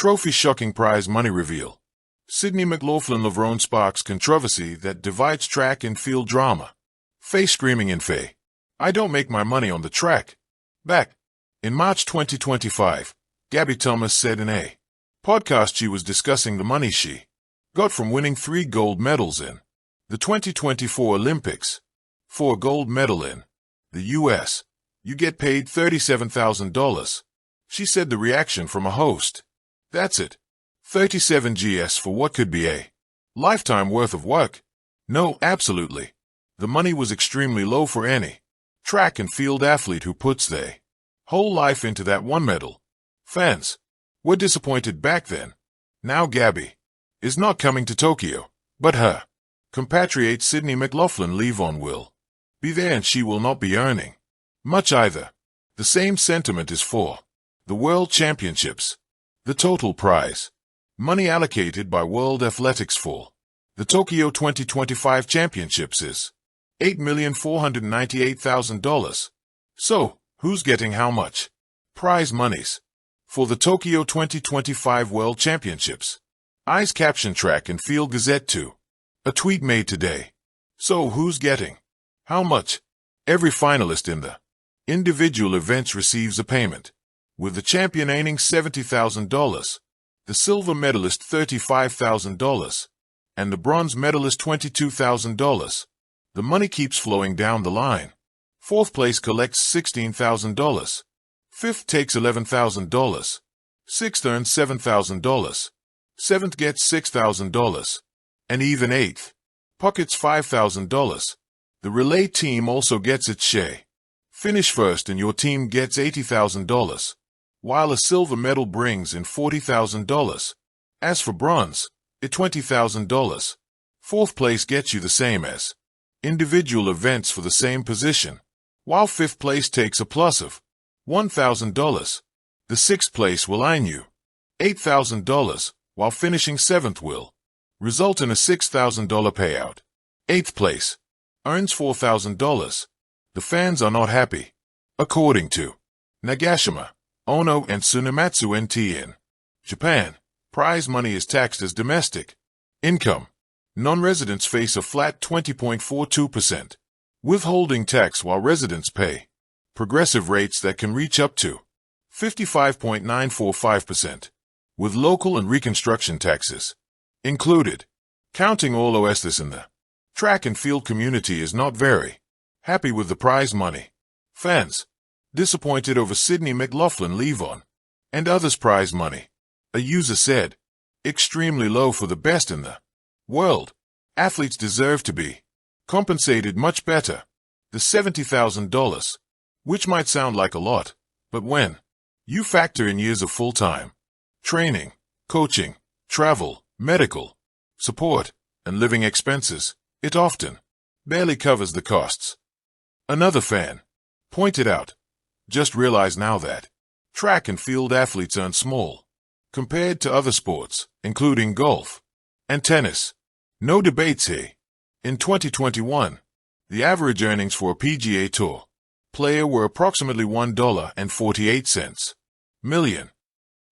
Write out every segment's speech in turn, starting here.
Trophy shocking prize money reveal. Sydney McLaughlin Levrone sparks controversy that divides track and field drama. Faye screaming in Faye, "I don't make my money on the track." Back in March 2025, Gabby Thomas said in a podcast she was discussing the money she got from winning 3 gold medals in the 2024 Olympics. For a gold medal in the U.S., you get paid $37,000. She said the reaction from a host, "That's it. 37 GS for what could be a lifetime worth of work." No, absolutely. The money was extremely low for any track and field athlete who puts their whole life into that one medal. Fans were disappointed back then. Now Gabby is not coming to Tokyo, but her compatriot Sydney McLaughlin Levrone will be there, and she will not be earning much either. The same sentiment is for the World Championships. The total prize money allocated by World Athletics for the Tokyo 2025 Championships is $8,498,000. So, who's getting how much prize monies for the Tokyo 2025 World Championships? Eyes caption Track and Field Gazette 2. A tweet made today. So who's getting how much? Every finalist in the individual events receives a payment, with the champion earning $70,000, the silver medalist $35,000, and the bronze medalist $22,000. The money keeps flowing down the line. Fourth place collects $16,000. Fifth takes $11,000. Sixth earns $7,000. Seventh gets $6,000. And even eighth pockets $5,000. The relay team also gets its share. Finish first and your team gets $80,000, while a silver medal brings in $40,000. As for bronze, it's $20,000. Fourth place gets you the same as individual events for the same position, while fifth place takes a plus of $1,000. The sixth place will earn you $8,000, while finishing seventh will result in a $6,000 payout. Eighth place earns $4,000. The fans are not happy. According to Nagashima, Ono, and Tsunematsu NT in Japan, prize money is taxed as domestic income. Non-residents face a flat 20.42% withholding tax, while residents pay progressive rates that can reach up to 55.945%, with local and reconstruction taxes included. Counting all OS, this in the track and field community is not very happy with the prize money. Fans disappointed over Sydney McLaughlin Levrone and others' prize money. A user said, "Extremely low for the best in the world. Athletes deserve to be compensated much better." The $70,000, which might sound like a lot, but when you factor in years of full-time training, coaching, travel, medical support, and living expenses, it often barely covers the costs. Another fan pointed out, "Just realize now that track and field athletes earn small compared to other sports, including golf and tennis. No debates here." In 2021, the average earnings for a PGA Tour player were approximately $1.48 million.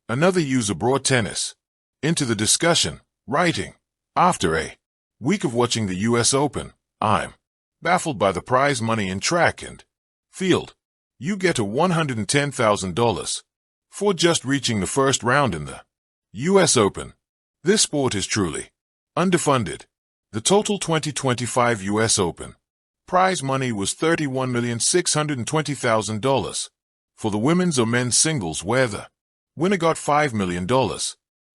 Another user brought tennis into the discussion, writing, "After a week of watching the US Open, I'm baffled by the prize money in track and field. You get a $110,000 for just reaching the first round in the US Open. This sport is truly underfunded." The total 2025 US Open prize money was $31,620,000 for the women's or men's singles, where the winner got $5 million.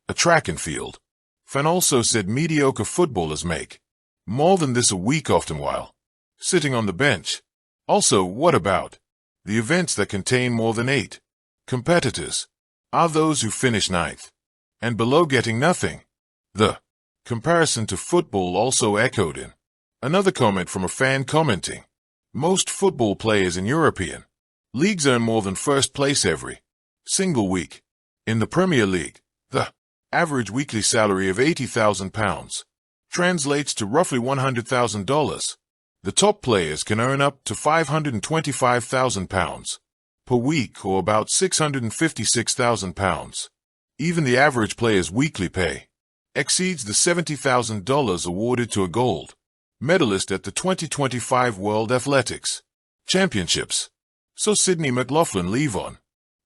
A track and field fan also said mediocre footballers make more than this a week, often while sitting on the bench. Also, what about the events that contain more than 8 competitors? Are those who finish ninth and below getting nothing? The comparison to football also echoed in another comment from a fan commenting, "Most football players in European leagues earn more than first place every single week. In the Premier League, the average weekly salary of £80,000 translates to roughly $100,000. The top players can earn up to £525,000 per week, or about £656,000 Even the average player's weekly pay exceeds the $70,000 awarded to a gold medalist at the 2025 World Athletics Championships. So Sydney McLaughlin Levrone,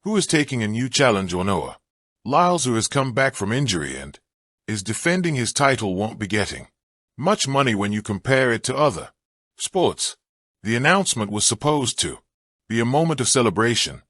who is taking a new challenge on Noah Lyles, who has come back from injury and is defending his title, won't be getting much money when you compare it to other sports. The announcement was supposed to be a moment of celebration,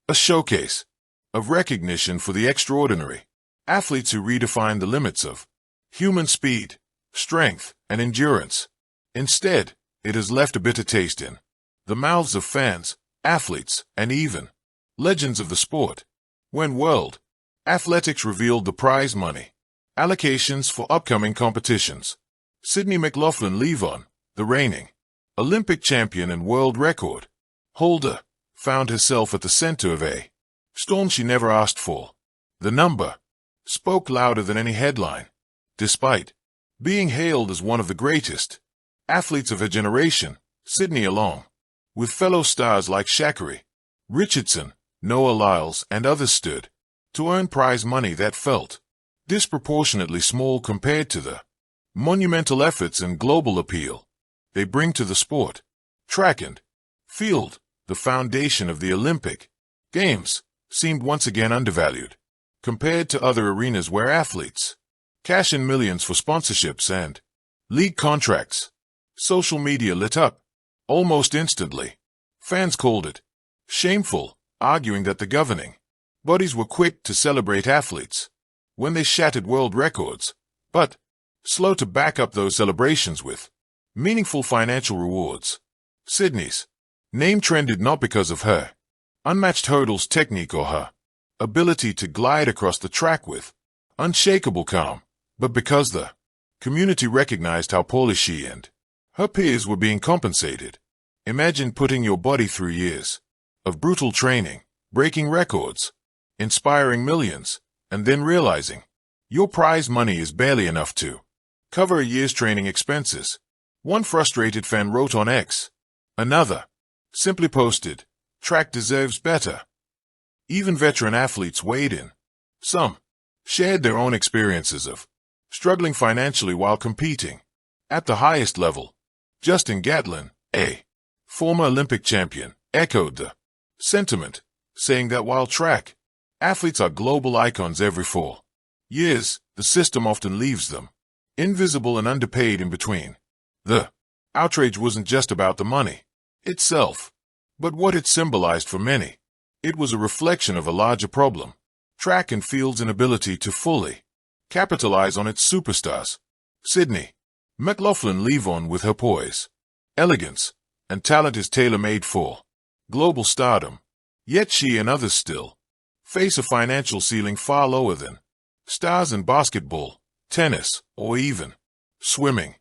a showcase of recognition for the extraordinary athletes who redefine the limits of human speed, strength, and endurance. Instead, it has left a bitter taste in the mouths of fans, athletes, and even legends of the sport. When World Athletics revealed the prize money allocations for upcoming competitions, Sydney McLaughlin Levrone, the reigning Olympic champion and world record holder, found herself at the center of a storm she never asked for. The number spoke louder than any headline. Despite being hailed as one of the greatest athletes of her generation, Sydney, along with fellow stars like Sha'Carri Richardson, Noah Lyles, and others, stood to earn prize money that felt disproportionately small compared to the monumental efforts and global appeal they bring to the sport. Track and field, the foundation of the Olympic Games, seemed once again undervalued compared to other arenas where athletes cash in millions for sponsorships and league contracts. Social media lit up almost instantly. Fans called it shameful, arguing that the governing bodies were quick to celebrate athletes when they shattered world records, but slow to back up those celebrations with meaningful financial rewards. Sydney's name trended not because of her unmatched hurdles technique or her ability to glide across the track with unshakable calm, but because the community recognized how poorly she and her peers were being compensated. Imagine putting your body through years of brutal training, breaking records, inspiring millions, and then realizing your prize money is barely enough to cover a year's training expenses. One frustrated fan wrote on X. Another simply posted, "Track deserves better." Even veteran athletes weighed in. Some shared their own experiences of struggling financially while competing at the highest level. Justin Gatlin, a former Olympic champion, echoed the sentiment, saying that while track athletes are global icons every 4 years, the system often leaves them invisible and underpaid in between. The outrage wasn't just about the money itself, but what it symbolized for many. It was a reflection of a larger problem: track and field's inability to fully capitalize on its superstars. Sydney McLaughlin Levrone, with her poise, elegance, and talent, is tailor-made for global stardom. Yet she and others still face a financial ceiling far lower than stars in basketball, tennis, or even swimming.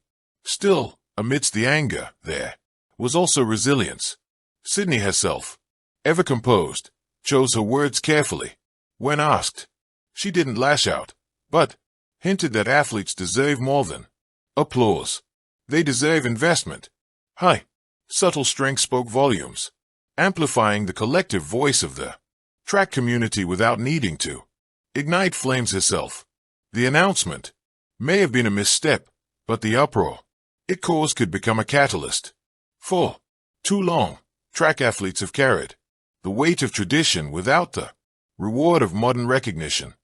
Still, amidst the anger, there was also resilience. Sydney herself, ever composed, chose her words carefully. When asked, she didn't lash out, but hinted that athletes deserve more than applause. They deserve investment. Her subtle strength spoke volumes, amplifying the collective voice of the track community without needing to ignite flames herself. The announcement may have been a misstep, but the uproar it caused could become a catalyst. For too long, track athletes have carried the weight of tradition without the reward of modern recognition.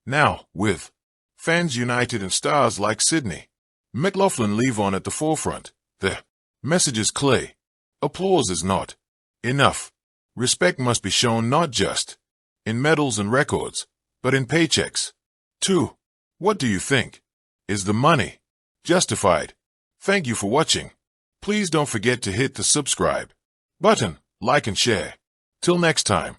Now, with fans united and stars like Sydney McLaughlin Levrone at the forefront, the message is clear: applause is not enough. Respect must be shown not just in medals and records, but in paychecks, too. What do you think? Is the money justified? Thank you for watching. Please don't forget to hit the subscribe button, like and share. Till next time.